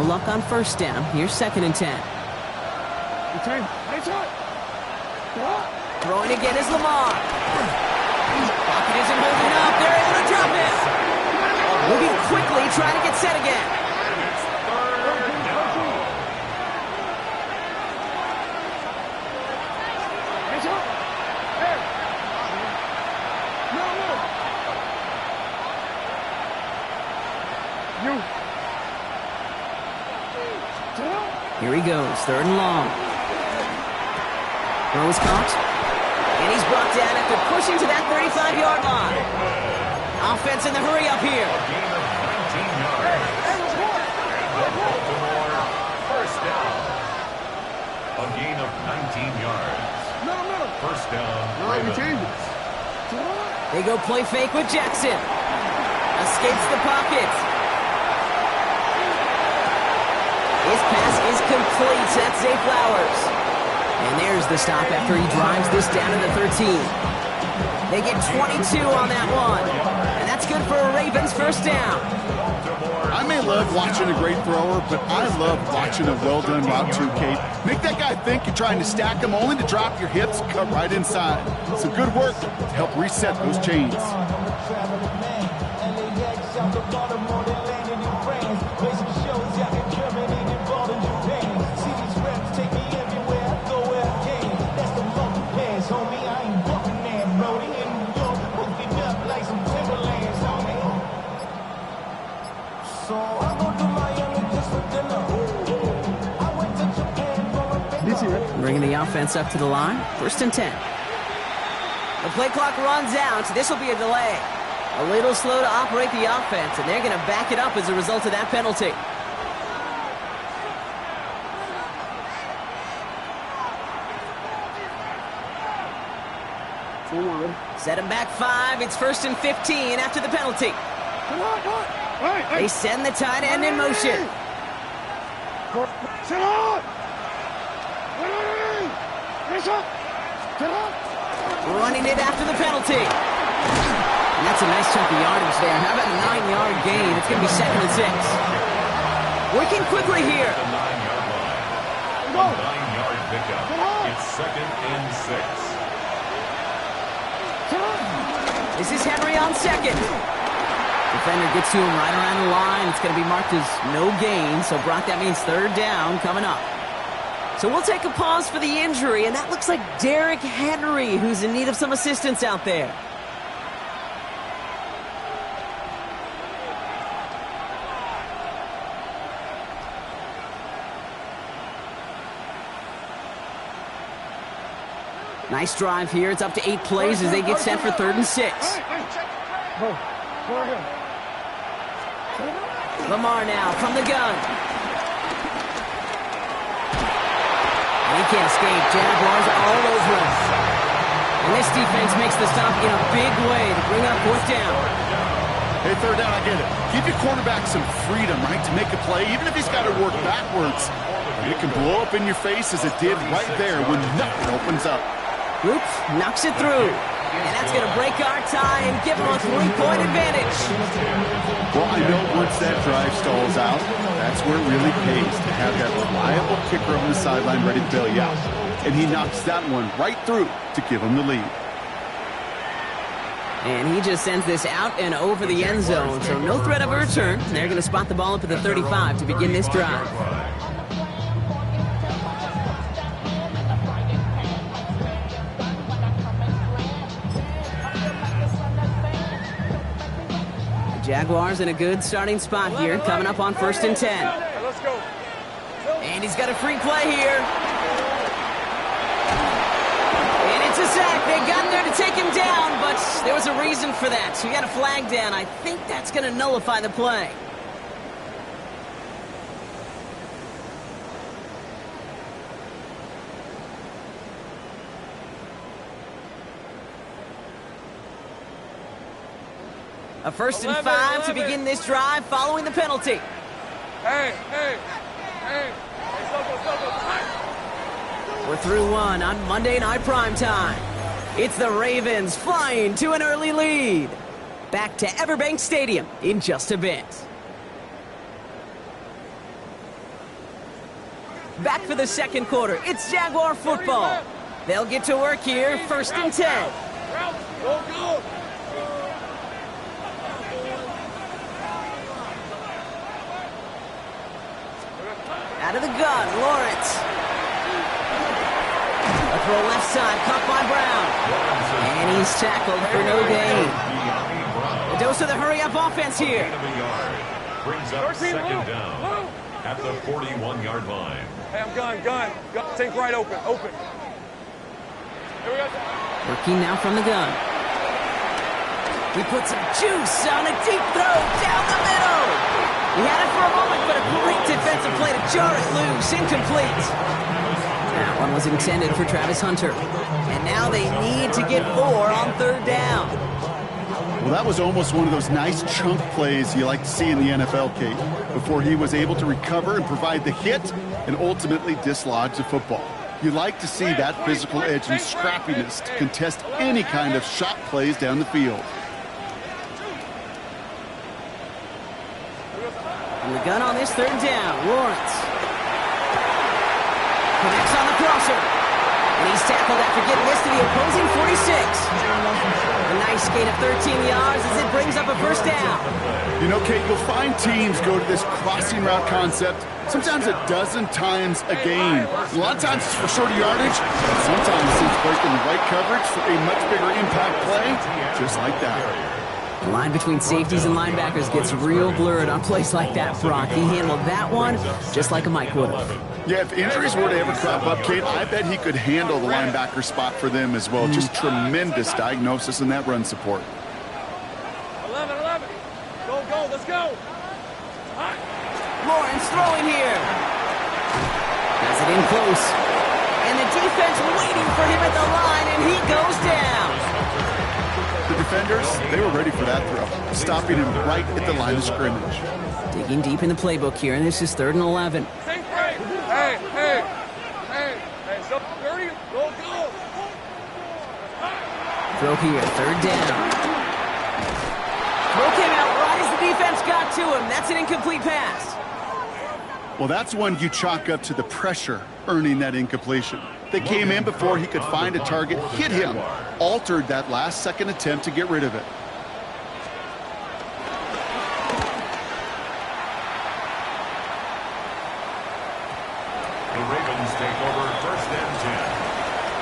luck on first down. Here's 2nd and 10. Throwing again is Lamar. Pocket isn't holding up. They're able to drop it. Moving quickly, trying to get set again. Here he goes, 3rd and long. Throws caught. And he's brought down after pushing to that 35-yard line. Offense in the hurry up here. First down. A gain of 19 yards. First down. Ravens. They go play fake with Jackson. Escapes the pocket. His pass is complete. That's Zay Flowers. And there's the stop after he drives this down to the 13. They get 22 on that one. And that's good for a Ravens first down. I may love watching a great thrower, but I love watching a well-done route too, Kate. Make that guy think you're trying to stack him only to drop your hips, cut right inside. Some good work to help reset those chains. Bringing the offense up to the line. 1st and 10. The play clock runs out. This will be a delay. A little slow to operate the offense, and they're going to back it up as a result of that penalty. Set him back 5. It's 1st and 15 after the penalty. They send the tight end in motion. Running it after the penalty. And that's a nice chunk of yardage there. How about a 9-yard gain? It's going to be 2nd and 6. Working quickly here. The 9-yard line. A 9-yard pickup. It's 2nd and 6. This is Henry on 2nd. Defender gets to him right around the line. It's going to be marked as no gain. So, Brock, that means 3rd down coming up. So we'll take a pause for the injury, and that looks like Derrick Henry, who's in need of some assistance out there. Nice drive here. It's up to 8 plays as they get set for 3rd and 6. Lamar now from the gun. He can't escape. Jaguars all over him. And this defense makes the stop in a big way to bring up 4th down. Hey, 3rd down, I get it. Give your quarterback some freedom, right, to make a play, even if he's got to work backwards. But it can blow up in your face as it did right there when nothing opens up. Oops, knocks it through. And that's going to break our tie and give them a 3-point advantage. Well, I know once that drive stalls out, that's where it really pays to have that reliable kicker on the sideline ready to bail you out. And he knocks that one right through to give him the lead. And he just sends this out and over the end zone, so no threat of a return. They're going to spot the ball up at the 35 to begin this drive. Jaguars in a good starting spot here, coming up on 1st and 10. Let's go. And he's got a free play here. And it's a sack. They got there to take him down, but there was a reason for that. So he got a flag down. I think that's going to nullify the play. A 1st and 5 to begin this drive following the penalty. Hey. We're through one on Monday Night Primetime. It's the Ravens flying to an early lead. Back to Everbank Stadium in just a bit. Back for the second quarter. It's Jaguar football. They'll get to work here, 1st and 10. Go, go! Out of the gun, Lawrence. A throw left side, caught by Brown. And he's tackled for no gain. A dose of the hurry-up offense here. Brings up 2nd down at the 41-yard line. Hey, I'm gun. Think right, open. Here we go. Working now from the gun. He puts some juice on a deep throw down the middle. He had it for a moment, but a great defensive play to jar it loose. Incomplete. That one was intended for Travis Hunter. And now they need to get 4 on 3rd down. Well, that was almost one of those nice chunk plays you like to see in the NFL, Kate, before he was able to recover and provide the hit and ultimately dislodge the football. You like to see that physical edge and scrappiness to contest any kind of shot plays down the field. And the gun on this 3rd down, Lawrence. Connects on the crosser. And he's tackled after getting this to the opposing 46. A nice gain of 13 yards as it brings up a 1st down. You know, Kate, you'll find teams go to this crossing route concept sometimes a dozen times a game. A lot of times it's for shorter yardage. Sometimes it's breaking the right coverage for a much bigger impact play, just like that. The line between safeties and linebackers gets real blurred on plays like that, Brock. He handled that one just like a Mike would have. Yeah, if injuries were to ever crop up, Kate, I bet he could handle the linebacker spot for them as well. Just tremendous diagnosis in that run support. 11. Go, let's go. Lawrence throwing here. Has it in close. And the defense waiting for him at the line, and he goes down. The defenders, they were ready for that throw, stopping him right at the line of scrimmage. Digging deep in the playbook here, and this is 3rd and 11. Hey, so 30, go. Throw here, 3rd down. Throw came out right as the defense got to him. That's an incomplete pass. Well, that's one you chalk up to the pressure earning that incompletion. They came in before he could find a target, hit him, altered that last-second attempt to get rid of it. The Ravens take over 1st and 10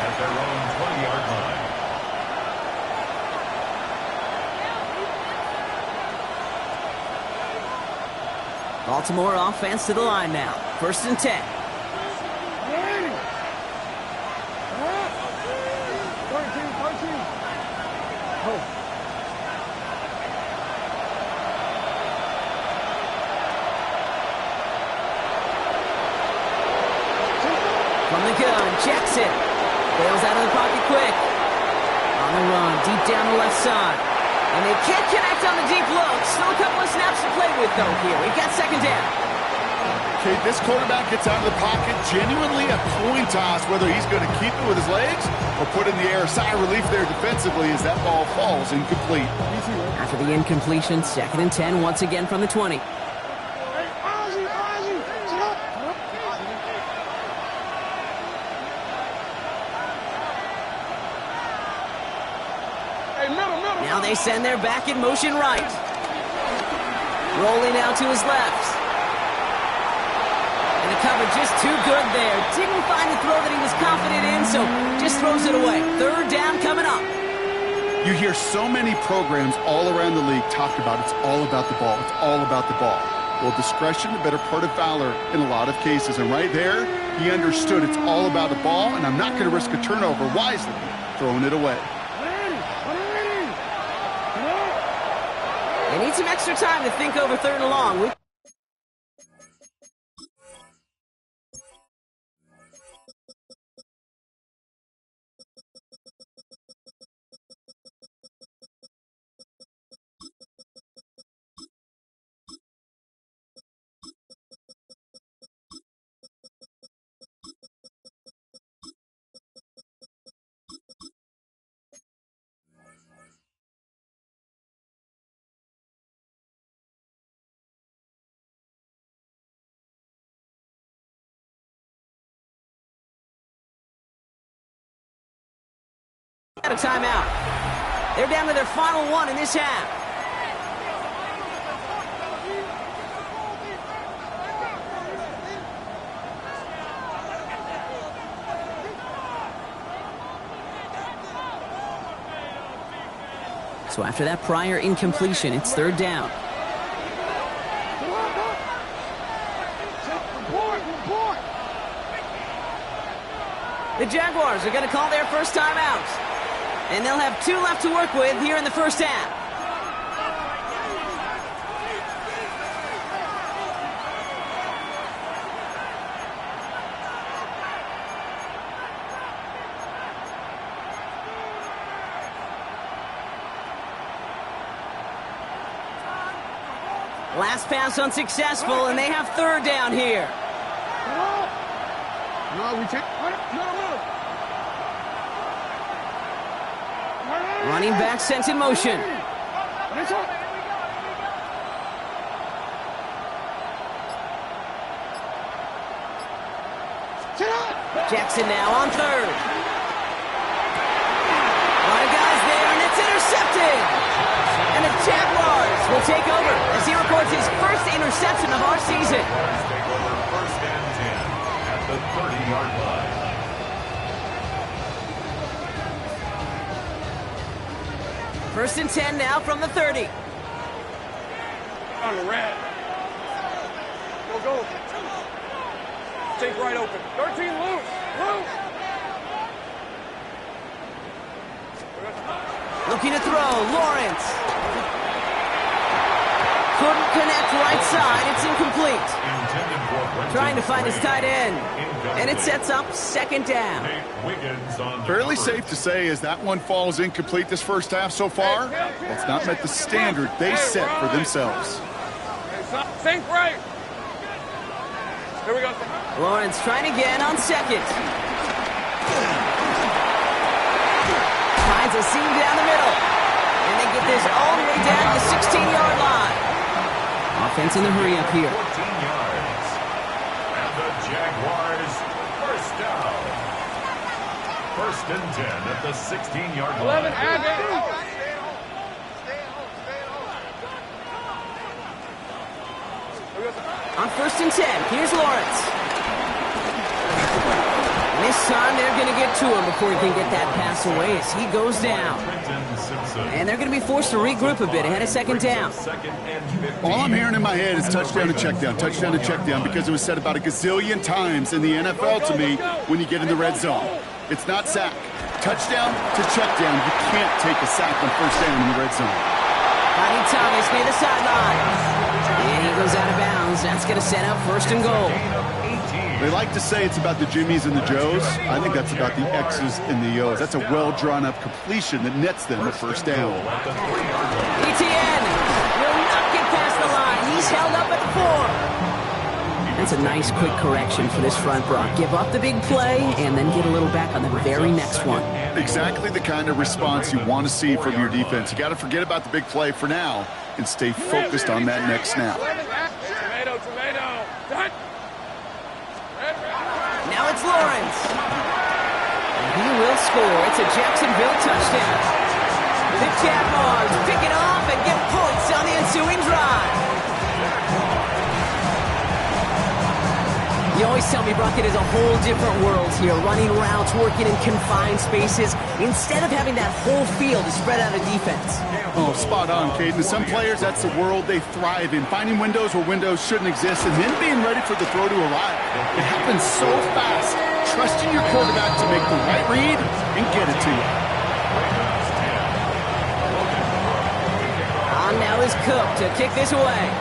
at their own 20-yard line. Baltimore offense to the line now. 1st and 10. From the gun, Jackson. Bails out of the pocket quick. On the run, deep down the left side. And they can't connect on the deep look. Still a couple of snaps to play with, though, here. We've got 2nd down. Okay, this quarterback gets out of the pocket, genuinely a coin toss, whether he's going to keep it with his legs or put in the air. Sigh of relief there defensively as that ball falls incomplete. After the incompletion, 2nd and 10 once again from the 20. Now they send their back in motion right. Rolling out to his left. And the cover just too good there. Didn't find the throw that he was confident in, so just throws it away. 3rd down coming up. You hear so many programs all around the league talk about it's all about the ball. It's all about the ball. Well, discretion, the better part of valor in a lot of cases. And right there, he understood it's all about the ball, and I'm not going to risk a turnover wisely, throwing it away. They need some extra time to think over 3rd and long. a timeout. They're down to their final one in this half. So after that prior incompletion, it's third down. The Jaguars are going to call their first timeout. And they'll have 2 left to work with here in the first half. Last pass unsuccessful, and they have third down here. No, we take. Running back sent in motion. Jackson now on third. A lot of guys there, and it's intercepted. And the Jaguars will take over as he records his first interception of our season. Take over first and 10 at the 30-yard line. First and 10 now from the 30. On the red. Go. Take right open. 13 loose. Looking to throw, Lawrence. Couldn't connect right side, it's incomplete. Trying to find his tight end. And it sets up second down. Fairly safe to say as that one falls incomplete this first half so far, it's not met the standard they set for themselves. Think right. Here we go. Lawrence trying again on second. Finds a seam down the middle. And they get this all the way down to the 16-yard line. Offense in the hurry up here. 14 yards. And the Jaguars first down. First and 10 at the 16-yard line. 11, add it. On first and 10, here's Lawrence. And this time they're going to get to him before he can get that pass away as he goes down. And they're going to be forced to regroup a bit ahead of second down. All I'm hearing in my head is touchdown and check down, touchdown and check down, because it was said about a gazillion times in the NFL to me when you get in the red zone. It's not sack. Touchdown to check down. You can't take a sack on first down in the red zone. Rodney Thomas near the sideline. And he goes out of bounds. That's going to set up first and goal. They like to say it's about the Jimmies and the Joes. I think that's about the X's and the O's. That's a well-drawn-up completion that nets them a first down. Etienne will not get past the line. He's held up at the 4. That's a nice quick correction for this front, Brock. Give up the big play and then get a little back on the very next one. Exactly the kind of response you want to see from your defense. You got to forget about the big play for now and stay focused on that next snap. Tomato. Now it's Lawrence. And he will score. It's a Jacksonville touchdown. The Jaguars pick it off and get points on the ensuing drive. You always tell me, Brock, it is a whole different world here. Running routes, working in confined spaces, instead of having that whole field to spread out a defense. Oh, spot on, Caden. Some players, that's the world they thrive in. Finding windows where windows shouldn't exist and then being ready for the throw to arrive. It happens so fast. Trusting your quarterback to make the right read and get it to you. On now is Cook to kick this away.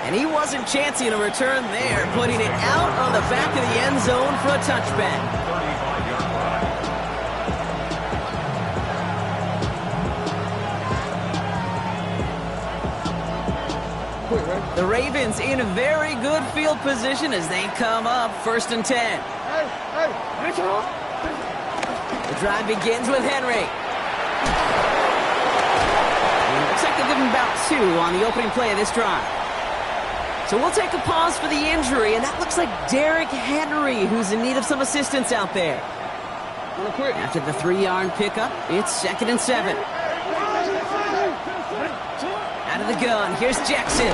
And he wasn't chancing a return there, putting it out on the back of the end zone for a touchback. The Ravens in very good field position as they come up first and 10. The drive begins with Henry. And it looks like they'll give him about 2 on the opening play of this drive. So we'll take a pause for the injury, and that looks like Derrick Henry, who's in need of some assistance out there. After the 3-yard pickup, it's 2nd and 7. Out of the gun, here's Jackson.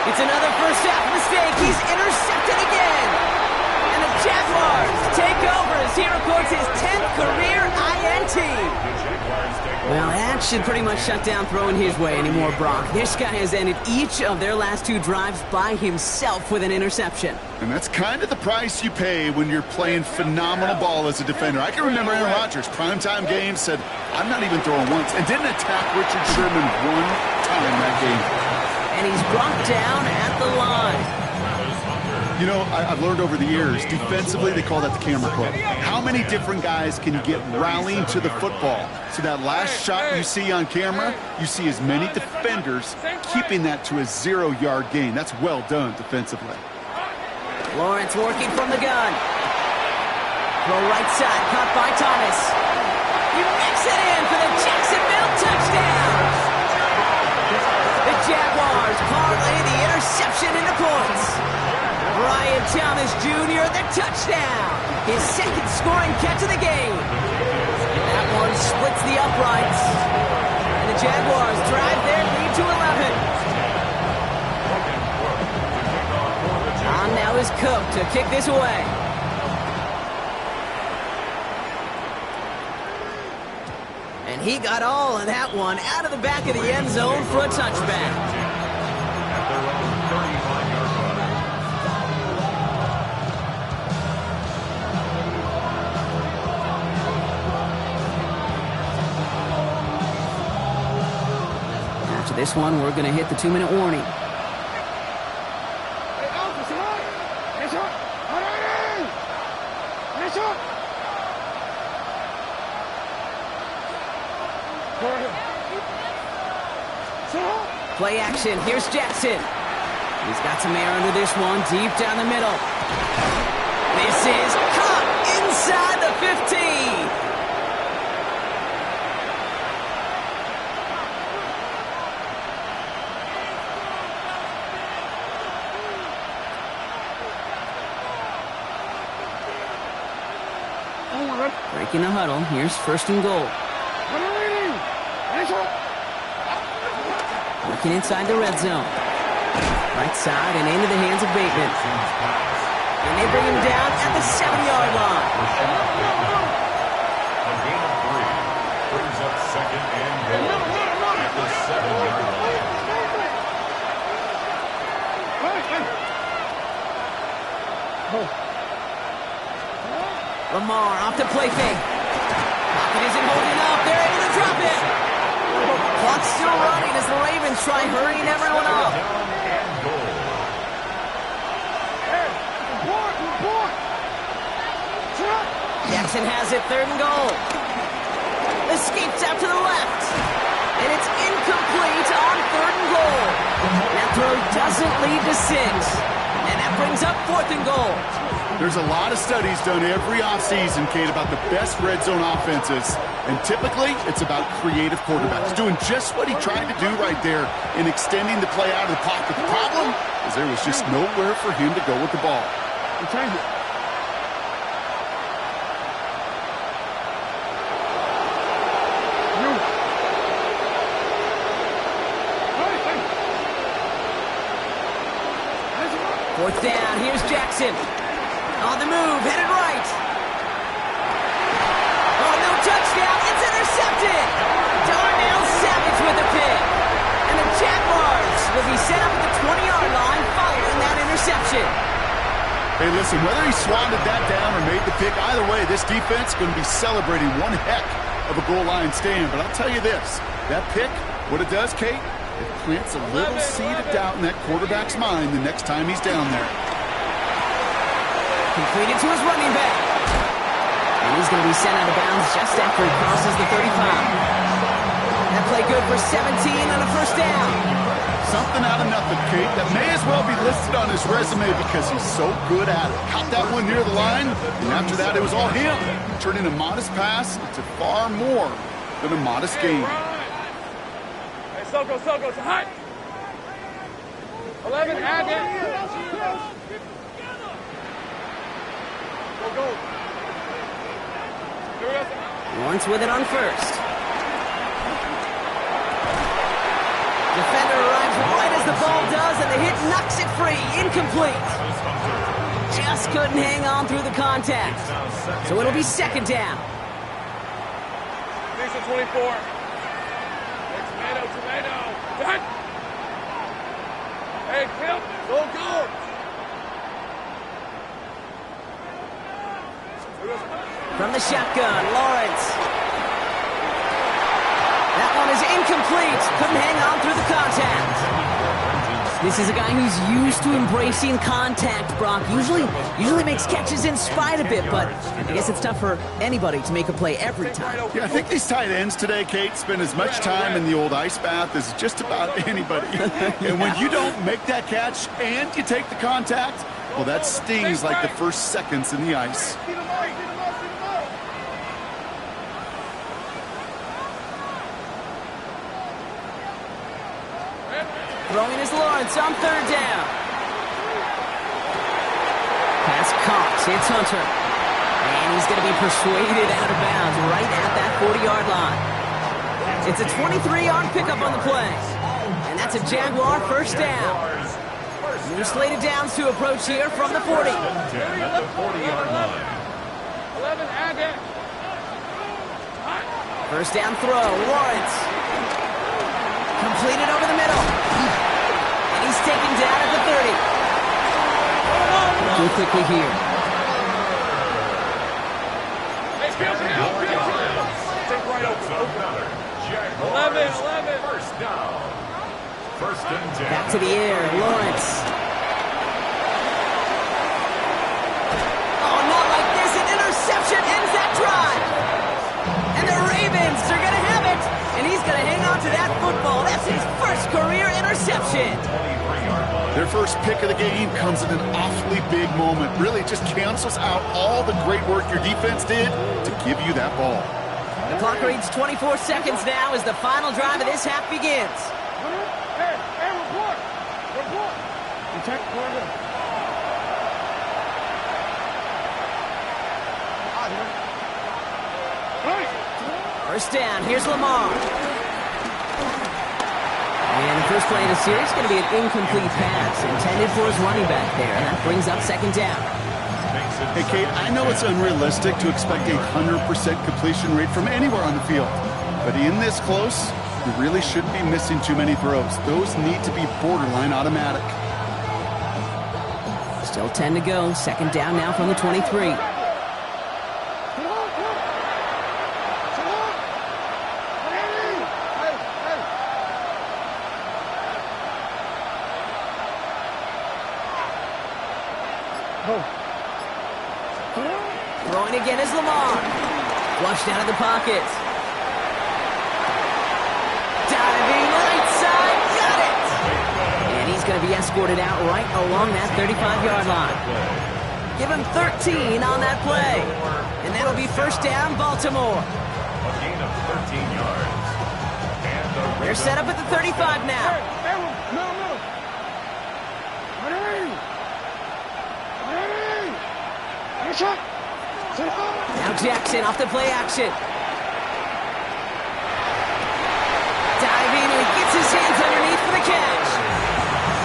It's another first half mistake. He's intercepted again. And the Jaguars take over as he records his 10th career INT. Well, that should pretty much shut down throwing his way anymore, Brock. This guy has ended each of their last 2 drives by himself with an interception. And that's kind of the price you pay when you're playing phenomenal ball as a defender. I can remember Aaron Rodgers, primetime game, said, I'm not even throwing once, and didn't attack Richard Sherman one time that game. And he's brought down at the line. You know, I've learned over the years, defensively, they call that the camera club. How many different guys can you get rallying to the football? So that last shot you see on camera, you see as many defenders keeping that to a 0-yard gain. That's well done defensively. Lawrence working from the gun. Throw right side, caught by Thomas. He makes it in for the Jacksonville touchdown. The Jaguars parlay the interception into points. Brian Thomas Jr., the touchdown. His 2nd scoring catch of the game. That one splits the uprights. And the Jaguars drive their lead to 11. On now is Cook to kick this away. And he got all of that one out of the back of the end zone for a touchback. At their own 35-yard line. After this one, we're going to hit the 2-minute warning. Play action. Here's Jackson. He's got some air under this one, deep down the middle. This is caught inside the 15. Breaking the huddle. Here's 1st and goal. Working inside the red zone. Right side and into the hands of Bateman. And they bring him down at the 7-yard line. A gain of 3 brings up 2nd and goal at the 7-yard line. Lamar off the play fake. Pocket isn't holding up. They're able to drop it. Clock's still running as the Ravens try hurrying everyone up. Jackson has it, 3rd and goal. Escapes out to the left. And it's incomplete on 3rd and goal. That throw doesn't lead to 6. And that brings up 4th and goal. There's a lot of studies done every offseason, Kate, about the best red zone offenses. And typically, it's about creative quarterbacks doing just what he tried to do right there in extending the play out of the pocket. The problem is there was just nowhere for him to go with the ball. Fourth down, here's Jackson. On the move, headed right. Oh, no touchdown, it's intercepted. Darnell Savage with the pick. And the Jaguars will be set up at the 20-yard line following that interception. Hey, listen, whether he swatted that down or made the pick, either way, this defense is going to be celebrating one heck of a goal line stand. But I'll tell you this, that pick, what it does, Kate, it plants a little seed of doubt in that quarterback's mind the next time he's down there. Completed to his running back. And he's going to be sent out of bounds just after he crosses the 35. That play good for 17 on a first down. Something out of nothing, Kate, that may as well be listed on his resume because he's so good at it. Caught that one near the line, and after that it was all him, turning a modest pass into far more than a modest gain. Hey, Soko, hot. 11, add it. Go. Lawrence with it on first. Defender arrives right as the ball does, and the hit knocks it free. Incomplete. Just couldn't hang on through the contact. So it'll be second down. These are 24. Tomato. Done. Hey, Kim. Go. From the shotgun, Lawrence. That one is incomplete. Couldn't hang on through the contact. This is a guy who's used to embracing contact, Brock. Usually makes catches in spite of it, but I guess it's tough for anybody to make a play every time. Yeah, I think these tight ends today, Kate, spend as much time in the old ice bath as just about anybody. And when you don't make that catch and you take the contact, well, that stings like the first seconds in the ice. Throwing is Lawrence on third down. Pass caught. It's Hunter. And he's going to be persuaded out of bounds right at that 40-yard line. It's a 23-yard pickup on the play. And that's a Jaguar first down. New slated downs to approach here from the 40. 10 at the 40-yard line. 11, add it. First down throw. Lawrence. Completed over the middle. And he's taken down at the 30. Do it quickly here. Take right open. 11. First down. First and 10. Back to the air. Lawrence. Oh, not like this. An interception ends that drive. And the Ravens are going to have it. And he's going to hang on to that football. That's his first career interception. Their first pick of the game comes at an awfully big moment. Really just cancels out all the great work your defense did to give you that ball. The clock reads 24 seconds now as the final drive of this half begins. Hey, report. You check corner. First down, here's Lamar. And the first play of the series is going to be an incomplete pass intended for his running back there. And that brings up second down. Hey, Kate, I know it's unrealistic to expect a 100% completion rate from anywhere on the field. But in this close, you really shouldn't be missing too many throws. Those need to be borderline automatic. Still 10 to go. Second down now from the 23. Throwing again is Lamar. Flushed out of the pocket. Diving right side. Got it. And he's going to be escorted out right along that 35-yard line. Give him 13 on that play. And that'll be first down, Baltimore. A gain of 13 yards. And They're set up at the 35 now. Now Jackson off the play action. Diving and he gets his hands underneath for the catch.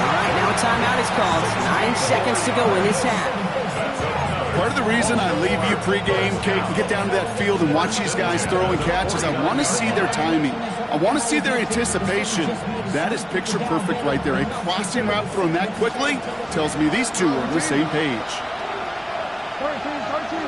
All right, now a timeout is called. 9 seconds to go in this half. Part of the reason I leave you pregame, Kate, and get down to that field and watch these guys throw and catch is I want to see their timing. I want to see their anticipation. That is picture perfect right there. A crossing route thrown that quickly tells me these two are on the same page. 13.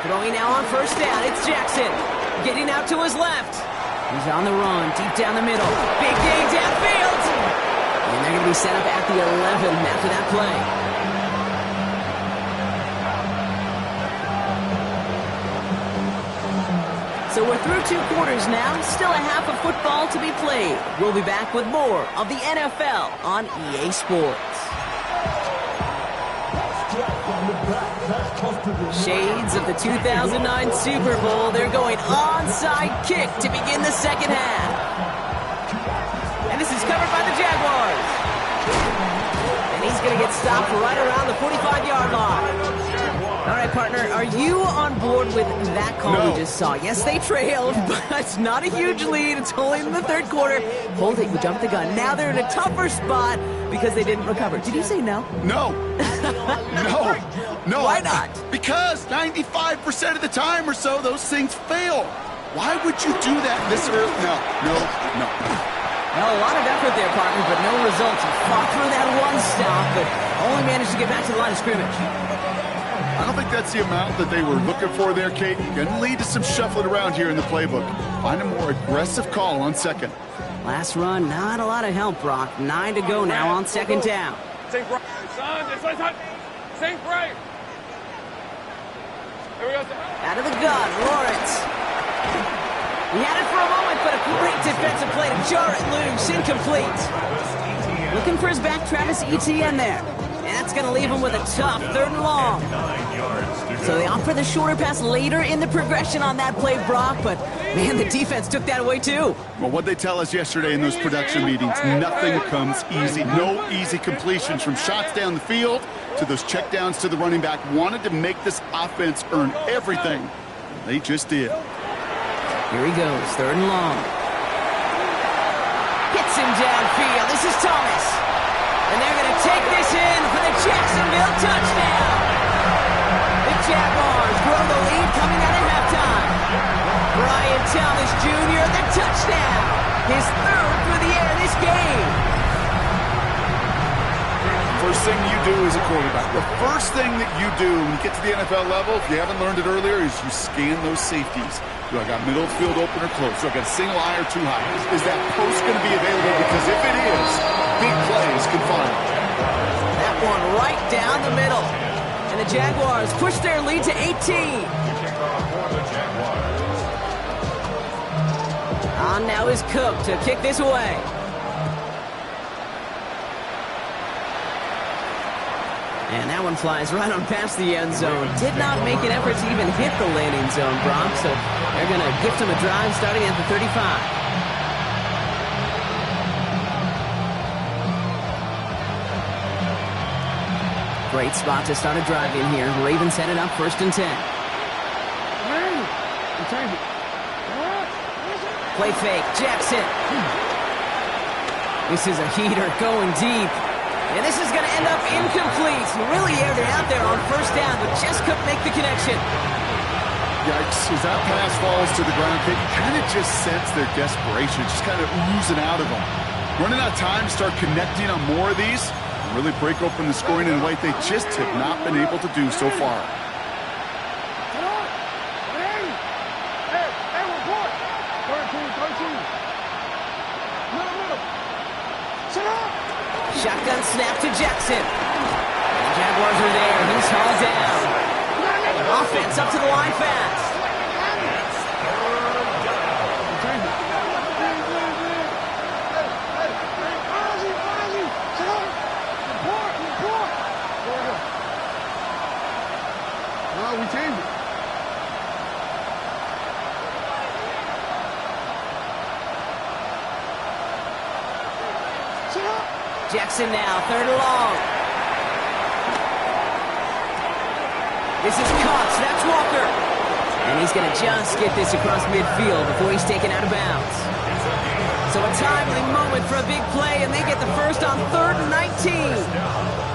Throwing now on first down, it's Jackson. Getting out to his left. He's on the run, deep down the middle. Big gain downfield. And they're going to be set up at the 11 after that play. So we're through 2 quarters now. Still a half of football to be played. We'll be back with more of the NFL on EA Sports. Shades of the 2009 Super Bowl. They're going onside kick to begin the second half. And this is covered by the Jaguars. And he's going to get stopped right around the 45-yard line. All right, partner, are you on board with that call we just saw? Yes, they trailed, but it's not a huge lead. It's only in the third quarter. Hold it, you jumped the gun. Now they're in a tougher spot because they didn't recover. Did you say no? No. No. Why not? Because 95% of the time or so, those things fail. Why would you do that this early? No. Well, a lot of effort there, partner, but no results. He fought through that one stop, but only managed to get back to the line of scrimmage. I don't think that's the amount that they were looking for there, Kate. Going to lead to some shuffling around here in the playbook. Find a more aggressive call on second. Last run, not a lot of help, Brock. 9 to go now on second down. Think right, son. Think right. Here we go. Out of the gun, Lawrence. He had it for a moment, but a great defensive play to jar it loose. Incomplete. Looking for his back, Travis Etienne there. And that's going to leave him with a tough 3rd and long. So they opt for the shorter pass later in the progression on that play, Brock. But, man, the defense took that away, too. Well, what they tell us yesterday in those production meetings, nothing comes easy. No easy completions from shots down the field to those checkdowns to the running back. Wanted to make this offense earn everything. They just did. Here he goes, 3rd and long. Hits him downfield. This is Thomas. And they're going to take this in for the Jacksonville touchdown. The Jaguars grow the lead coming out of halftime. Brian Thomas Jr., the touchdown. His 3rd for the air this game. First thing you do as a quarterback, the first thing that you do when you get to the NFL level, if you haven't learned it earlier, is you scan those safeties. Do I got middle of the field open or close? Do I got a single eye or too high? Is that post going to be available? Because if it is, big plays can follow. That one right down the middle. And the Jaguars push their lead to 18. On now is Cook to kick this away. And that one flies right on past the end zone. Did not make an effort to even hit the landing zone, Brock. So they're going to gift him a drive starting at the 35. Great spot to start a drive in here. Ravens headed up 1st and 10. Play fake, Jackson. This is a heater going deep. And this is going to end up incomplete. He really aired it out there on 1st down, but just couldn't make the connection. Yikes, as that pass falls to the ground, you kind of just sense their desperation, just kind of oozing out of them. Running out of time to start connecting on more of these, and really break open the scoring in a way they just have not been able to do so far. Shotgun snap to Jackson. And the Jaguars are there. He's hauled down. Offense up to the line fast. We changed it. Jackson now, 3rd and long. This is Cox, that's Walker. And he's going to just get this across midfield before he's taken out of bounds. So a timely moment for a big play, and they get the first on 3rd and 19.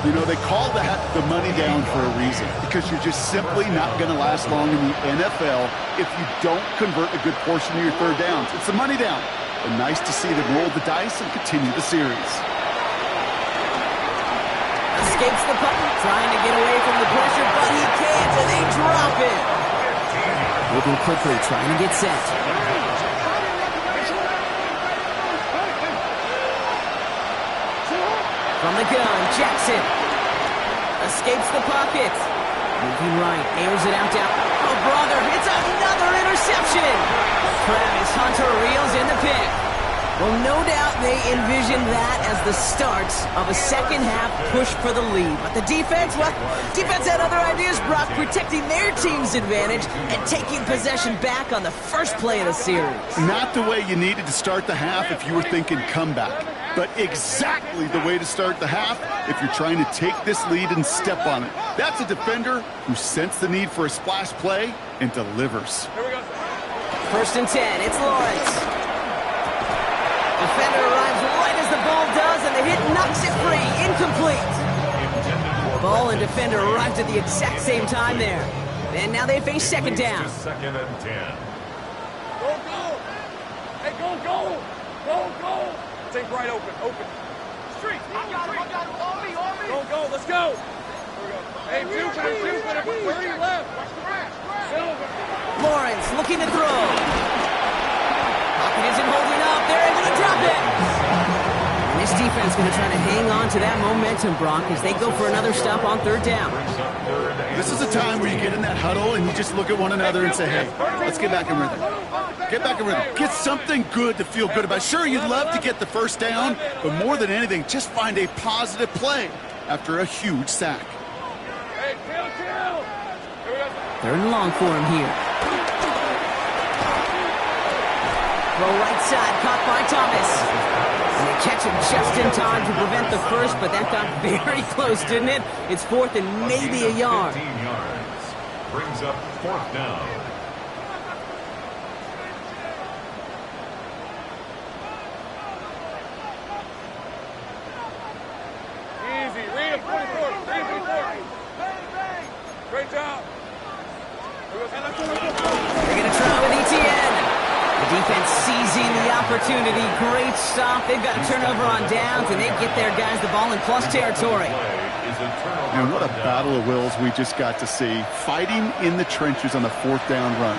You know, they call that the money down for a reason, because you're just simply not going to last long in the NFL if you don't convert a good portion of your 3rd downs. It's the money down. And nice to see them roll the dice and continue the series. Escapes the puck, trying to get away from the pressure, but he can't, and they drop it. Moving quickly, trying to get set. From the gun, Jackson escapes the pocket. Moving right, airs it out down. Oh, brother, it's another interception. Travis Hunter reels in the pick. Well, no doubt they envisioned that as the start of a second-half push for the lead. But the defense, well, defense had other ideas, Brock, protecting their team's advantage and taking possession back on the first play of the series. Not the way you needed to start the half if you were thinking comeback, but exactly the way to start the half if you're trying to take this lead and step on it. That's a defender who sensed the need for a splash play and delivers. First and 10, it's Lawrence. Defender arrives right as the ball does, and the hit knocks it free. Incomplete. Ball and defender arrived at the exact same time there. And now they face second down. Second and 10. Go, go. Hey, go, go. Go, go. Take right open, open. Street. I got him. On me. Go, go. Let's go. Hey, Jupiter. Where are you left? Silver. Lawrence looking to throw. Pocket isn't holding up. They're able to drop it. And this defense is going to try to hang on to that momentum, Brock, as they go for another stop on third down. This is a time where you get in that huddle and you just look at one another and say, hey, let's get back in rhythm. Get back in rhythm. Get something good to feel good about. Sure, you'd love to get the first down, but more than anything, just find a positive play after a huge sack. Hey, kill. Third and long for him here. Throw right side, caught by Thomas. And they catch him just in time to prevent the first, but that got very close, didn't it? It's fourth and maybe a yard. 15 yards. Brings up fourth down. Easy. Read him, 44. Great job. They're going to try with Etienne. The defense seizing the opportunity. Great stop. They've got a turnover on downs, and they get their guys the ball in plus territory. And what a battle of wills we just got to see. Fighting in the trenches on the fourth down run.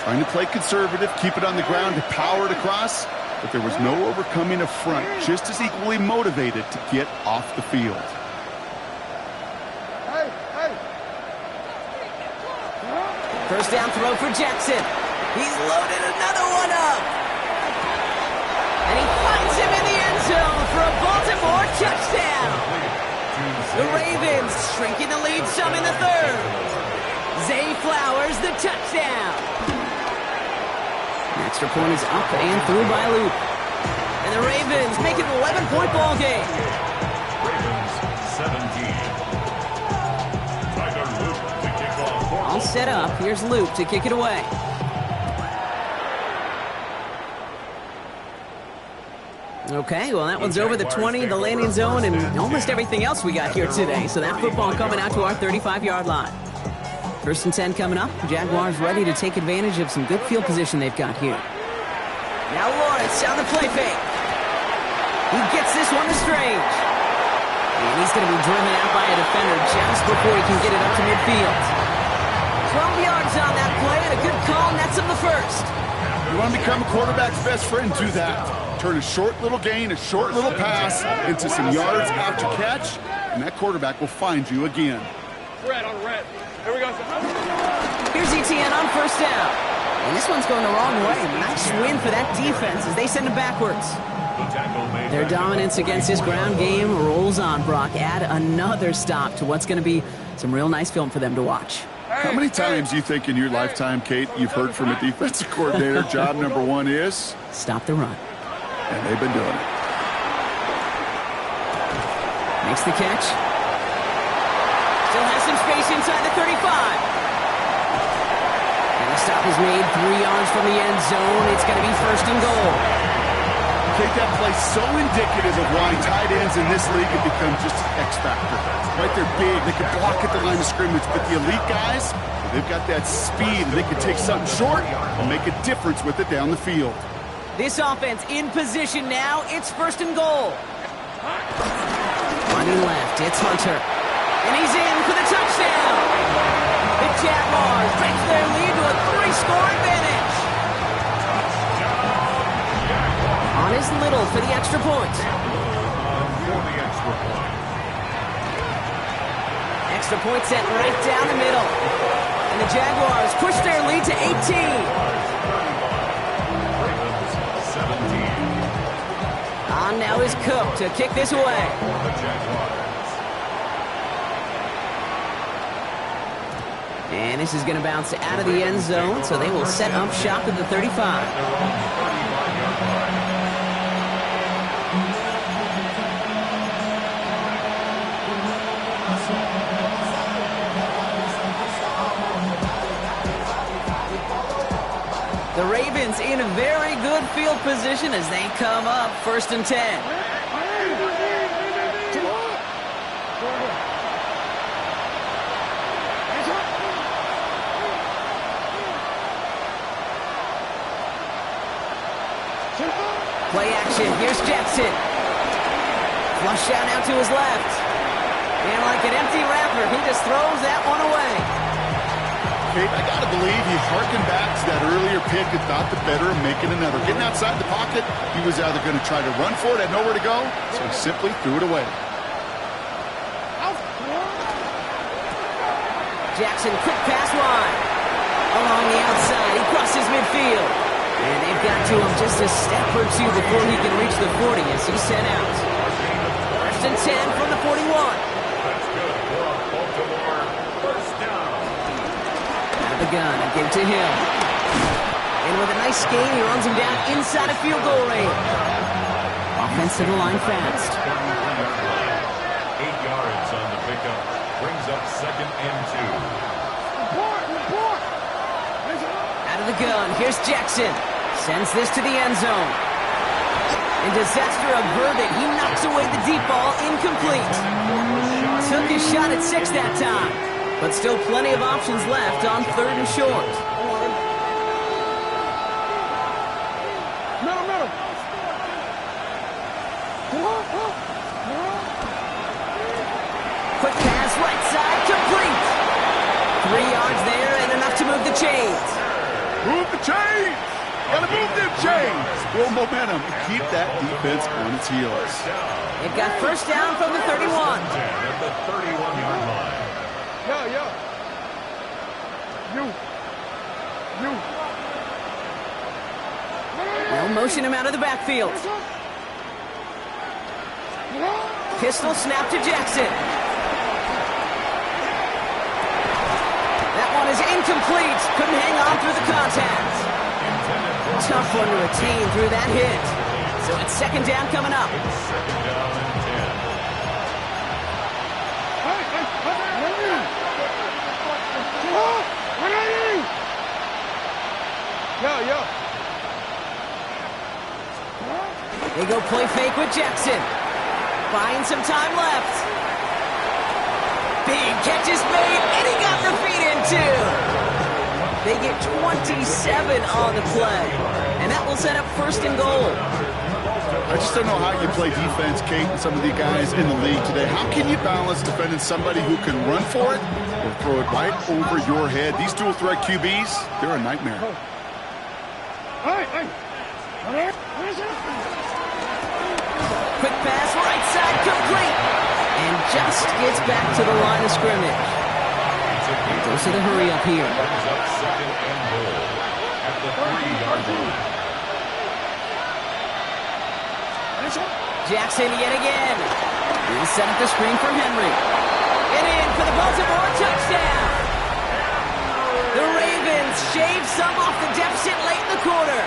Trying to play conservative, keep it on the ground to power it across, but there was no overcoming a front, just as equally motivated to get off the field. First down throw for Jackson. He's loaded another one up. And he finds him in the end zone for a Baltimore touchdown. The Ravens shrinking the lead some in the third. Zay Flowers, the touchdown. The extra point is up and through by Luke. And the Ravens make it an 11-point ball game. Ravens 17. All set up. Here's Luke to kick it away. Okay, well, that one's over the 20, the landing zone, and almost everything else we got here today. So that football coming out to our 35-yard line. First and 10 coming up. Jaguars ready to take advantage of some good field position they've got here. Now Lawrence on the play fake. He gets this one to Strange. And he's going to be driven out by a defender just before he can get it up to midfield. 12 yards on that play, and a good call nets him the first. You want to become a quarterback's best friend, do that. Turn a short little gain, a short little pass into some yards after catch, and that quarterback will find you again. Red on red. Here we go. Here's Etienne on first down. And this one's going the wrong way. Nice win for that defense as they send him backwards. Their dominance against this ground game rolls on, Brock. Add another stop to what's going to be some real nice film for them to watch. How many times do you think in your lifetime, Kate, you've heard from a defensive coordinator, job number one is? Stop the run. And they've been doing it. Makes the catch. Still has some space inside the 35. And the stop is made 3 yards from the end zone. It's going to be first and goal. Kate, that play so indicative of why tight ends in this league have become just an X factor. Right, they're big, they can block at the line of scrimmage, but the elite guys, they've got that speed, and they can take something short and make a difference with it down the field. This offense in position now. It's first and goal. Running left, it's Hunter. And he's in for the touchdown. The Jaguars takes their lead to a 3-score advantage. On is Little for the extra point. Extra point set right down the middle. And the Jaguars push their lead to 18. On now is Cook to kick this away. And this is going to bounce out of the end zone, so they will set up shop at the 35. The Ravens in a very good field position as they come up 1st and 10. Play action. Here's Jackson. Flush out now to his left. And like an empty wrapper, he just throws that one away. Kate, I got to believe he harkened back to that earlier pick and thought the better of making another. Getting outside the pocket, he was either going to try to run for it, had nowhere to go, so he simply threw it away. Jackson, quick pass wide. Along the outside, he crosses midfield. And they've got to him just a step or two before he can reach the 40 as he's sent out. 1st and 10 from the 41. That's good for Baltimore. First down. Out of the gun, and give it to him. And with a nice gain, he runs him down inside of field goal range. Offense to the line fast. 8 yards on the pickup. Brings up 2nd and 2. Out of the gun, here's Jackson. Sends this to the end zone. And disaster averted. He knocks away the deep ball, incomplete. Took his shot at 6 that time. But still plenty of options left on 3rd and short. Quick pass, right side, complete. 3 yards there and enough to move the chains. Move the chains! Gotta move them chains! Build momentum and keep that defense on its heels. They've got 1st down from the 31. At the 31-yard line. They'll motion him out of the backfield. Pistol snap to Jackson. That one is incomplete. Couldn't hang on through the contact. Tough one to retain through that hit. So it's 2nd down coming up. 2nd down and 10. They go play fake with Jackson. Buying some time left. Big catch is made, and he got the feet in too. They get 27 on the play, and that will set up 1st and goal. I just don't know how you play defense, Kate, and some of the guys in the league today. How can you balance defending somebody who can run for it or throw it right over your head? These dual-threat QBs, they're a nightmare. Quick pass, right side, complete. And just gets back to the line of scrimmage. Goes to the hurry up here. Brings up 2nd and goal at the 3-yard line. Jackson yet again. He'll set up the screen for Henry. And in for the Baltimore touchdown. The Ravens shave some off the deficit late in the quarter.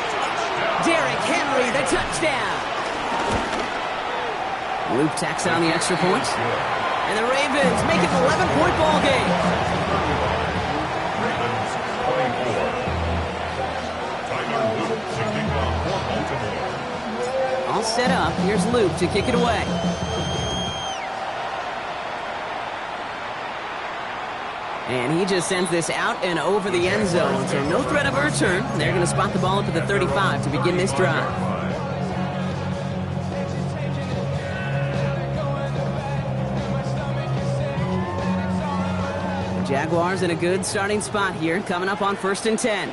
Derrick Henry, the touchdown. Luke tacks on the extra point. And the Ravens make it an 11-point ball game. Ravens 24. Tyler Luke to kick off for Baltimore. All set up. Here's Luke to kick it away. And he just sends this out and over the end zone. So no threat of a return. They're going to spot the ball up at the 35 to begin this drive. The Jaguars in a good starting spot here, coming up on 1st and 10.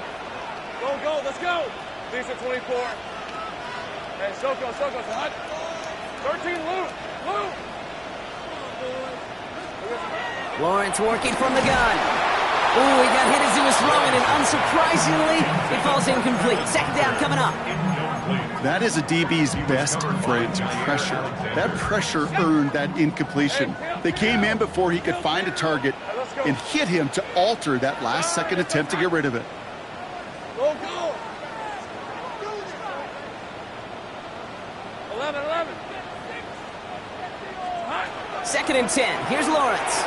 Go, let's go. These are 24. Hey, Soko, hot. 13, Luke. Lawrence working from the gun. Ooh, he got hit as he was throwing, and unsurprisingly, it falls incomplete. 2nd down coming up. completed. That is a DB's best friend, pressure. That pressure earned that incompletion. They came in before he could find a target and hit him to alter that last-second attempt to get rid of it. Go, go. 11, 11. 2nd and 10. Here's Lawrence.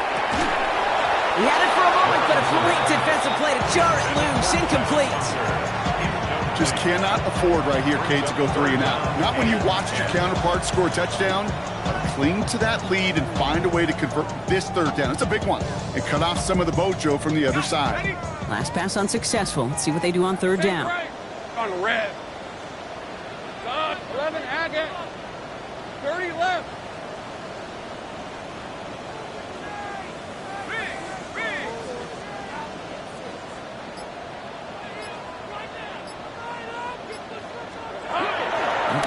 He had it for a moment, but a complete defensive play to jar it loose. Incomplete. Just cannot afford right here, Kate, to go 3 and out. Not when you watched your counterpart score a touchdown. Cling to that lead and find a way to convert this 3rd down. It's a big one. And cut off some of the mojo from the other side. Last pass unsuccessful. Let's see what they do on 3rd down. On red. 11, Agate. 30 left.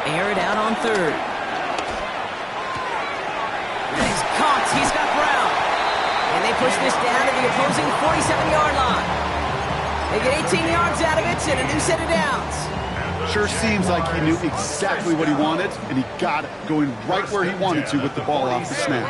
Air it out on 3rd. He's caught. He's got Brown. And they push this down to the opposing 47-yard line. They get 18 yards out of it and a new set of downs. Sure seems like he knew exactly what he wanted, and he got it, going right where he wanted to with the ball off the snap.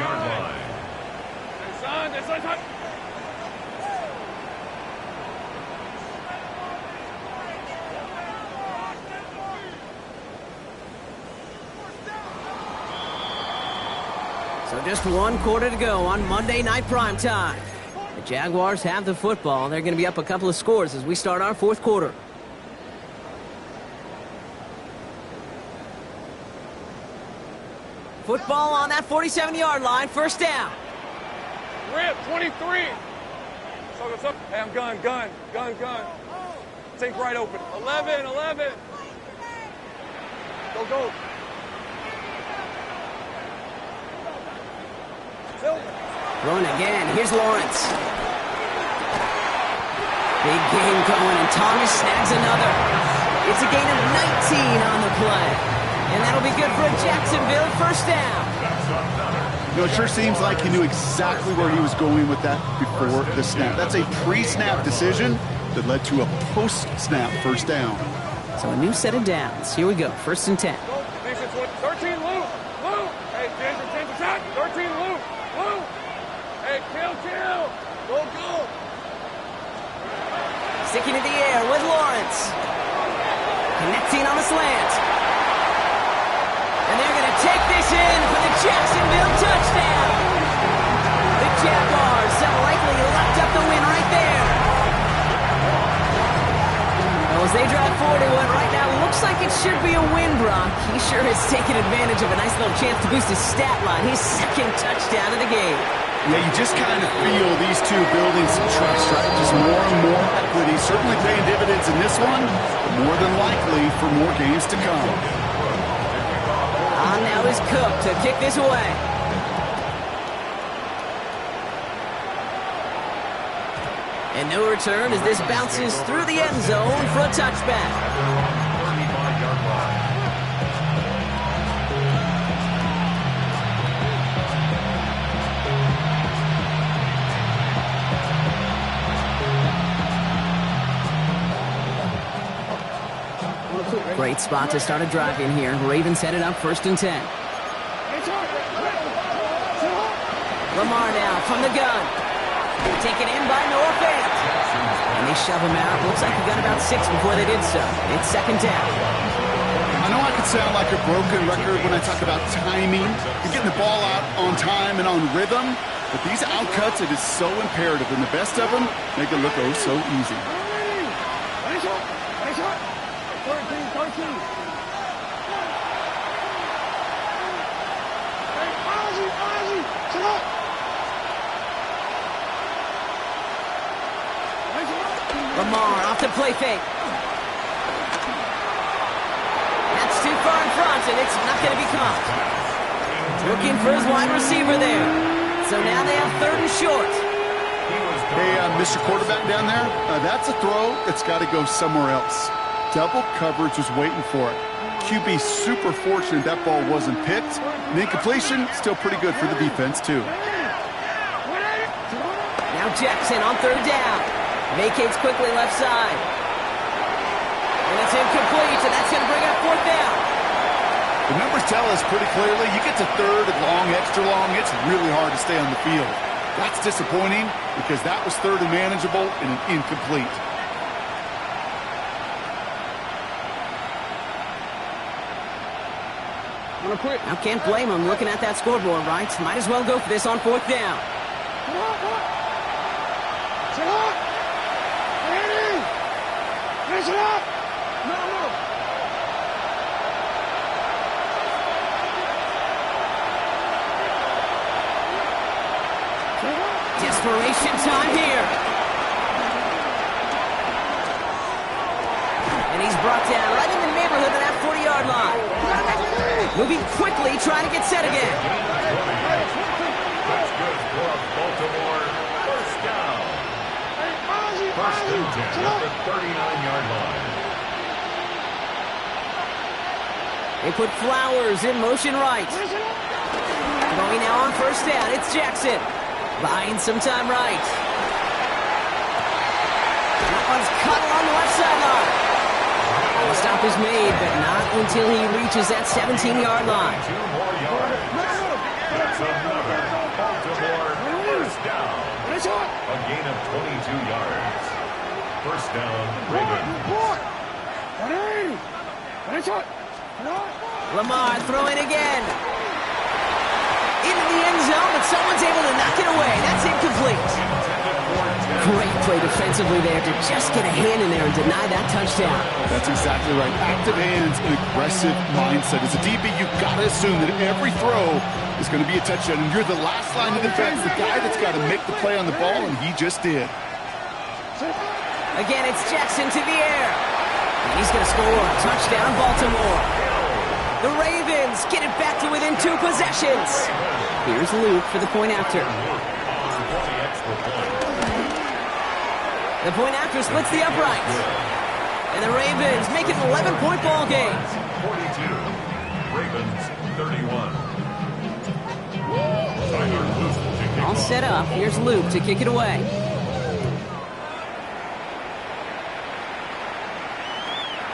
So just 1 quarter to go on Monday Night Primetime. The Jaguars have the football. They're going to be up a couple of scores as we start our 4th quarter. Football on that 47-yard line. 1st down. Rip, 23. So, hey, I'm gun. Take right open. 11, 11. Go. Throwing again. Here's Lawrence. Big game going, and Thomas snags another. It's a gain of 19 on the play. And that'll be good for a Jacksonville 1st down. You know, it sure seems like he knew exactly where he was going with that before the snap. That's a pre-snap decision that led to a post-snap 1st down. So a new set of downs. Here we go. 1st and 10. 13 Lou. Hey, change attack. 13 Lou. Hey, kill. Go. Sticking to the air with Lawrence. Connecting on the slant. And they're going to take this in for the Jacksonville touchdown. The Jaguars have likely locked up the win right there. Well, as they drive forward to one right now, looks like it should be a win, Brock. He sure has taken advantage of a nice little chance to boost his stat line. His 2nd touchdown of the game. Yeah, you just kind of feel these two building some trust, right? Just more and more equity. Certainly paying dividends in this one, but more than likely for more games to come. On now is Cook to kick this away. And no return as this bounces through the end zone for a touchback. 35-yard line. Great spot to start a drive in here. Ravens headed up 1st and 10. Lamar now from the gun. Taken in by Noah Fant. And they shove him out. Looks like he got about 6 before they did so. It's 2nd down. I know I could sound like a broken record when I talk about timing and getting the ball out on time and on rhythm, but these outcuts, it is so imperative, and the best of them make it look oh so easy. 13. Lamar off the play fake. That's too far in front, and it's not going to be caught. Looking for his wide receiver there. So now they have 3rd and short. Hey, Mr. Quarterback down there, that's a throw that's got to go somewhere else. Double coverage was waiting for it. QB super fortunate that ball wasn't picked. And incompletion, still pretty good for the defense, too. Now Jackson on 3rd down. Vacates quickly left side. And it's incomplete, and that's going to bring up fourth down. The numbers tell us pretty clearly, you get to third and long, extra long, it's really hard to stay on the field. That's disappointing because that was third and manageable and an incomplete. Now can't blame him looking at that scoreboard, right? Might as well go for this on fourth down. Sit up! Ready! Finish it up! No. Desperation time here. And he's brought down right in the neighborhood of that 40-yard line. Moving quickly, trying to get set again. That's good for Baltimore. First down. First and 10 at the 39-yard line. They put Flowers in motion right. Going now on first down, it's Jackson. Buying some time right. That one's cut along the left sideline. The stop is made, but not until he reaches that 17-yard line. 2 more yards. That's another Baltimore first down. A gain of 22 yards. First down, Ravens. Lamar throwing again. Into the end zone, but someone's able to knock it away. That's incomplete. Great play defensively there to just get a hand in there and deny that touchdown. That's exactly right. Active hands and aggressive mindset. As a DB, you've got to assume that every throw is going to be a touchdown. And you're the last line of defense, the guy that's got to make the play on the ball, and he just did. Again, it's Jackson to the air. And he's going to score. Touchdown, Baltimore. The Ravens get it back to within 2 possessions. Here's Luke for the point after. The point after splits the uprights. And the Ravens make it an 11-point ball game. 42. Ravens 31. All set up. Here's Luke to kick it away.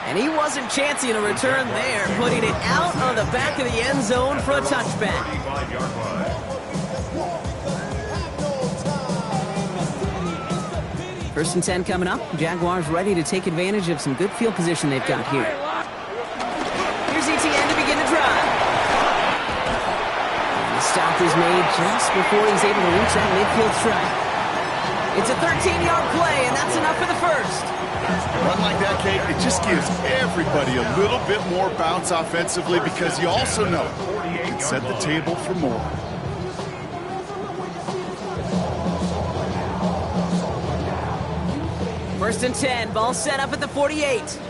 And he wasn't chancing a return there, putting it out on the back of the end zone for a touchback. 35-yard line. First and 10 coming up. Jaguars ready to take advantage of some good field position they've got here. Here's ETN to begin the drive. And the stop is made just before he's able to reach that midfield strike. It's a 13-yard play, and that's enough for the first. Run like that, Kate, it just gives everybody a little bit more bounce offensively because you also know you can set the table for more. First and 10, ball set up at the 48.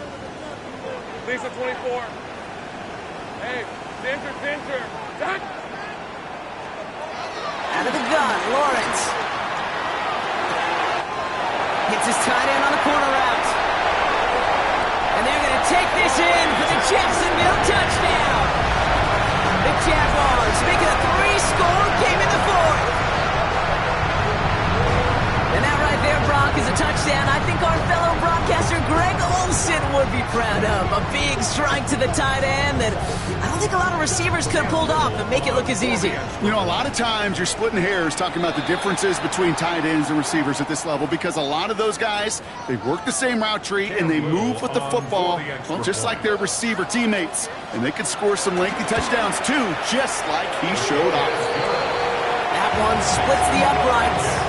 Lisa 24. Hey, Dinter. Done. Out of the gun, Lawrence. Gets his tight end on the corner route. And they're going to take this in for the Jacksonville touchdown. The Jaguars make it a 3-score game in the fourth. And that right there, Brock, is a touchdown I think our fellow broadcaster Greg Olsen would be proud of. A big strike to the tight end that I don't think a lot of receivers could have pulled off and make it look as easy. You know, a lot of times you're splitting hairs talking about the differences between tight ends and receivers at this level because a lot of those guys, they work the same route tree and they move with the football, well, just like their receiver teammates. And they can score some lengthy touchdowns too, just like he showed off. That one splits the uprights.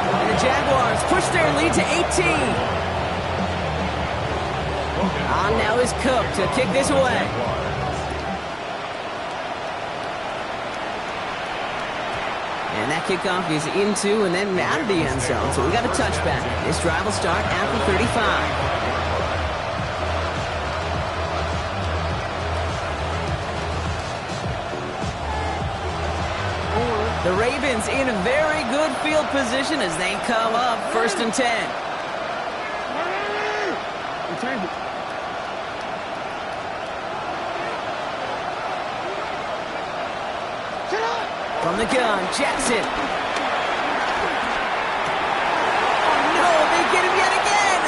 And the Jaguars push their lead to 18. On now is Cook to kick this away. And that kickoff is into and then out of the end zone. So we got a touchback. This drive will start after 35. The Ravens in very good field position as they come up first and 10. From the gun, Jackson. Oh no, they get him yet again.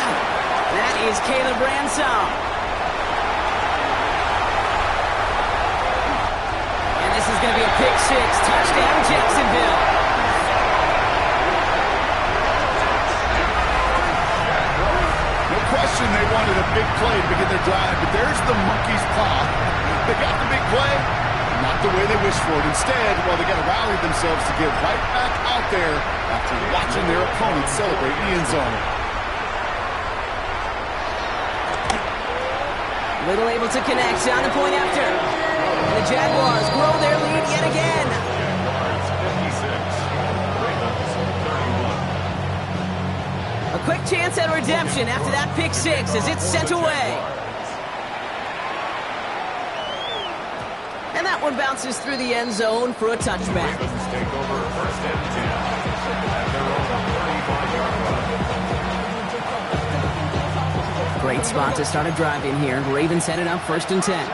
That is Caleb Ransom. Touchdown, Jacksonville. No question they wanted a big play to begin their drive, but there's the monkey's paw. They got the big play, not the way they wished for it. Instead, well, they got to rally themselves to get right back out there after watching their opponents celebrate in the end zone. Little able to connect on the point after. And the Jaguars grow their lead yet again. Jaguars 56, Ravens 31. A quick chance at redemption after that pick six as it's sent away. And that one bounces through the end zone for a touchback. Ravens take over first and 10 at their own 35-yard line. Great spot to start a drive in here. Ravens headed up first and 10.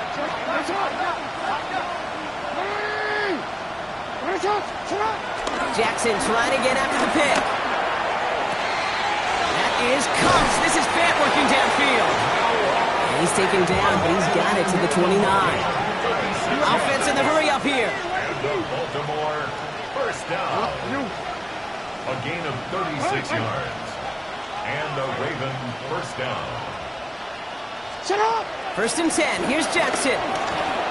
Jackson trying again after the pick. That is Cox. This is Fant working downfield. And he's taken down, but he's got it to the 29. Offense in the hurry up here. And the Baltimore first down. A gain of 36 yards. And the Raven first down. First and 10. Here's Jackson.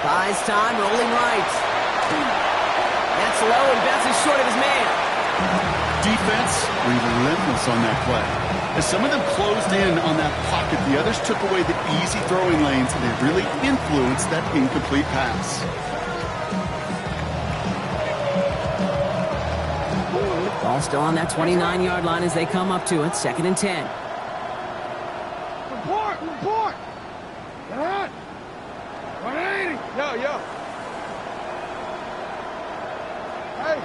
Buys time, rolling right. That's low and bounces short of his man. Defense relentless on that play. As some of them closed in on that pocket, the others took away the easy throwing lanes, and they really influenced that incomplete pass. Ball still on that 29-yard line as they come up to it. Second and 10. Report! Good! 180! Yo! Hey!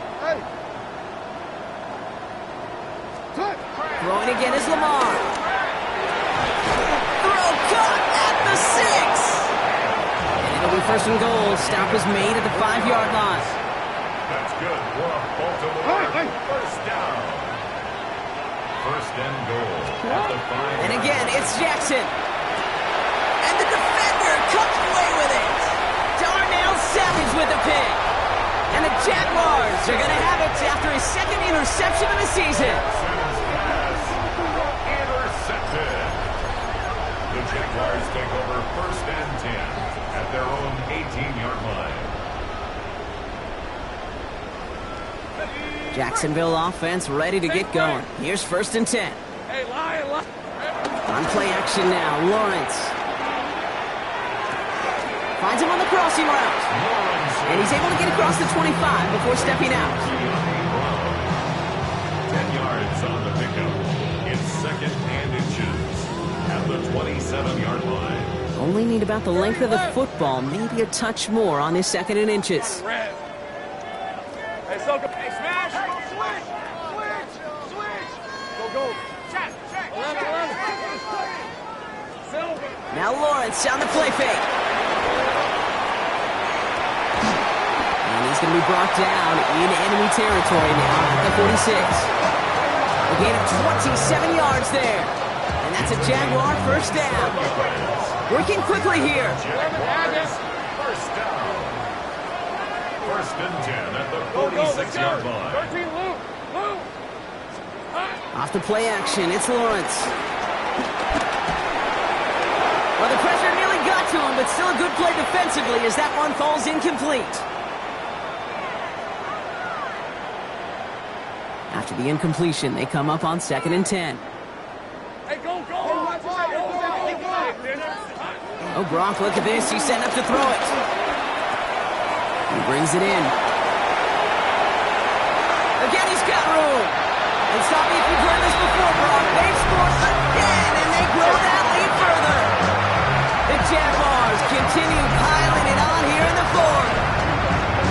Throwing again is Lamar. Throw caught at the 6. And it'll be first and goal. Stop is made at the 5-yard line. That's good for a Baltimore first down. First and goal at the 5. And again, it's Jackson. And the defender comes away with it. Darnell Savage with the pick. And the Jaguars are going to have it after his second interception of the season. Intercepted. The Jaguars take over first and 10 at their own 18-yard line. Jacksonville offense ready to get going. Here's first and 10. Hey, lie. On play action now, Lawrence. Finds him on the crossing route. And he's able to get across the 25 before stepping out. 10 yards on the pickup. It's second and inches at the 27-yard line. Only need about the length of the football, maybe a touch more on his second and inches. Red. Hey, smash! Switch! Go. Check. 11. Silver. Now Lawrence on the play fake. And he's going to be brought down in enemy territory now at the 46. A gain of 27 yards there. And that's a Jaguar first down. Working quickly here. Jaguars first down. First and 10 at the 46-yard line. 13, Lou. Off the play action, it's Lawrence. Well, the pressure nearly got to him, but still a good play defensively as that one falls incomplete. After the incompletion, they come up on second and 10. Hey, go. Oh, Gronk, look at this. He's setting up to throw it. He brings it in. Again, he's got room. And stop me if you've heard this before, Gronk. They've scored again, and they grow that lead further. The Jaguars continue piling it on here in the fourth.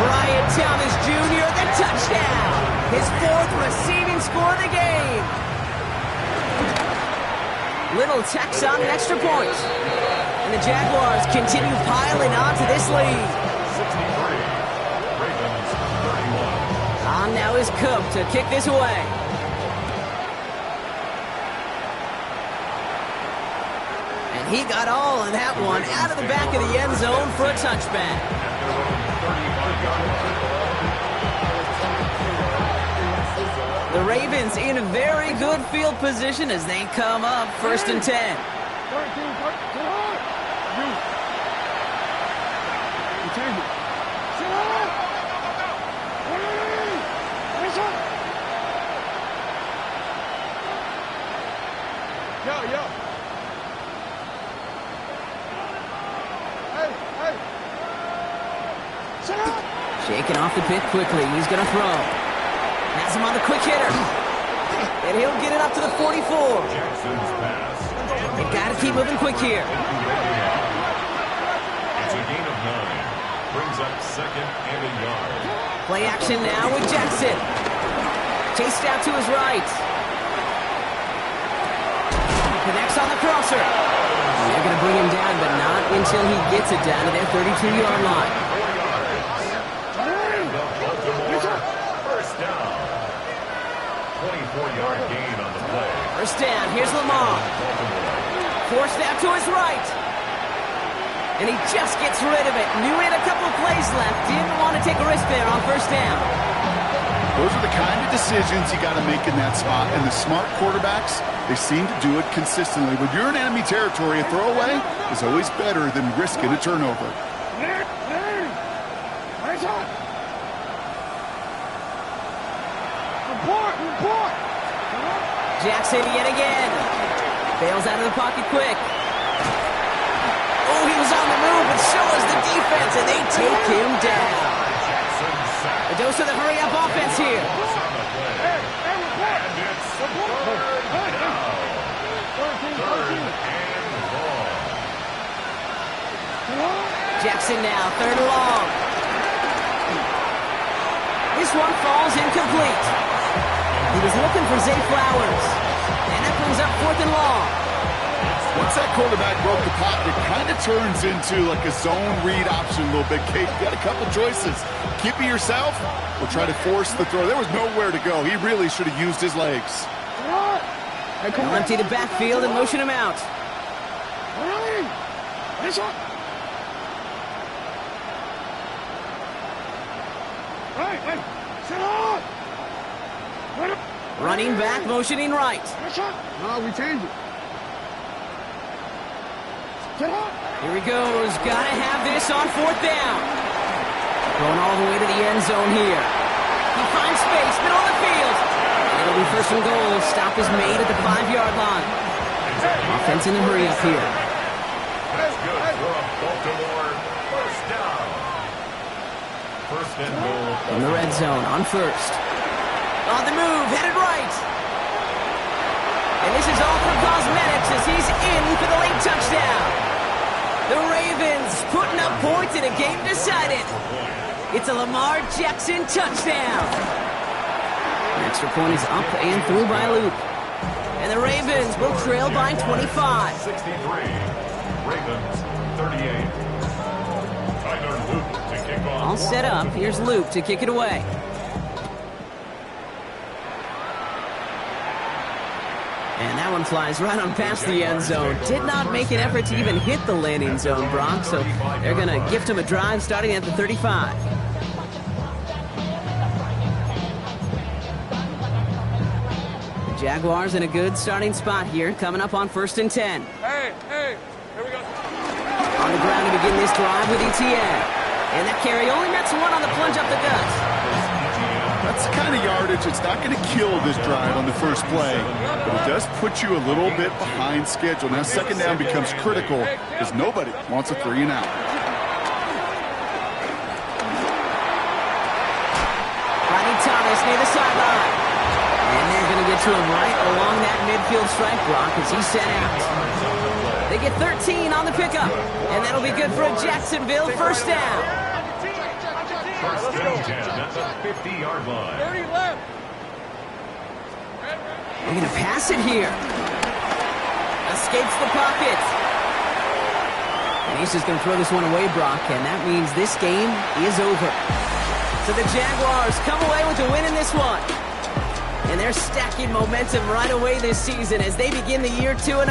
Brian Thomas Jr., the touchdown. His fourth receiving score of the game. Little tacks on an extra point. And the Jaguars continue piling on to this lead. 63. Ravens 31. On now is Cook to kick this away. And he got all of that one out of the back of the end zone for a touchback. At their own 35-yard line. The Ravens in a very good field position as they come up 1st and 10. Shaking off the pit quickly. He's going to throw. Has him on the quick hitter. And he'll get it up to the 44. Jackson's pass. They've got to keep moving quick here. It's a gain of 9. Brings up 2nd and a yard. Play action now with Jackson. Chased out to his right. Connects on the crosser. They're going to bring him down, but not until he gets it down to their 32-yard line. First down. 24-yard gain on the play. First down. Here's Lamar. Forced out to his right. And he just gets rid of it. Knew he had a couple plays left. Didn't want to take a risk there on first down. Those are the kind of decisions you got to make in that spot. And the smart quarterbacks, they seem to do it consistently. When you're in enemy territory, a throwaway is always better than risking a turnover. Jackson yet again. Bails out of the pocket quick. Oh, he was on the move, but so was the defense, and they take him down. A dose of the hurry-up offense here. Jackson now, 3rd and long. This one falls incomplete. He was looking for Zay Flowers. And that brings up 4th and long. Once that quarterback broke the pocket, it kind of turns into like a zone read option a little bit. Kate, you got a couple choices. Keep it yourself or try to force the throw. There was nowhere to go. He really should have used his legs. They'll empty the backfield and motion him out. Running back, motioning right. No, we change it. Here he goes. Gotta have this on 4th down. Going all the way to the end zone here. He finds space, middle of the field. It'll be 1st and goal. Stop is made at the 5-yard line. Offense in a hurry up here. That's good for a Baltimore first down. 1st and goal. In the red zone on 1st. On the move, headed right. And this is all for cosmetics as he's in for the late touchdown. The Ravens putting up points in a game decided. It's a Lamar Jackson touchdown. An extra point is up and through by Luke. And the Ravens will trail by 25. 63. Ravens 38. Tyler Luke to kick off. All set up. Here's Luke to kick it away. And that one flies right on past the end zone. Did not make an effort to even hit the landing zone, Brock. So they're going to gift him a drive starting at the 35. The Jaguars in a good starting spot here, coming up on 1st and 10. Hey, here we go. On the ground to begin this drive with ETN. And that carry only nets one on the plunge up the gut. That's the kind of yardage it's not going to kill this drive on the first play, but it does put you a little bit behind schedule. Now 2nd down becomes critical because nobody wants a 3 and out. Rodney Thomas near the sideline. And they're going to get to him right along that midfield stripe block as he's set out. They get 13 on the pickup, and that'll be good for a Jacksonville first down. First and 10 at the 50-yard line. 30 left. They're going to pass it here. Escapes the pocket. And he's just going to throw this one away, Brock, and that means this game is over. So the Jaguars come away with a win in this one. And they're stacking momentum right away this season as they begin the year 2-0.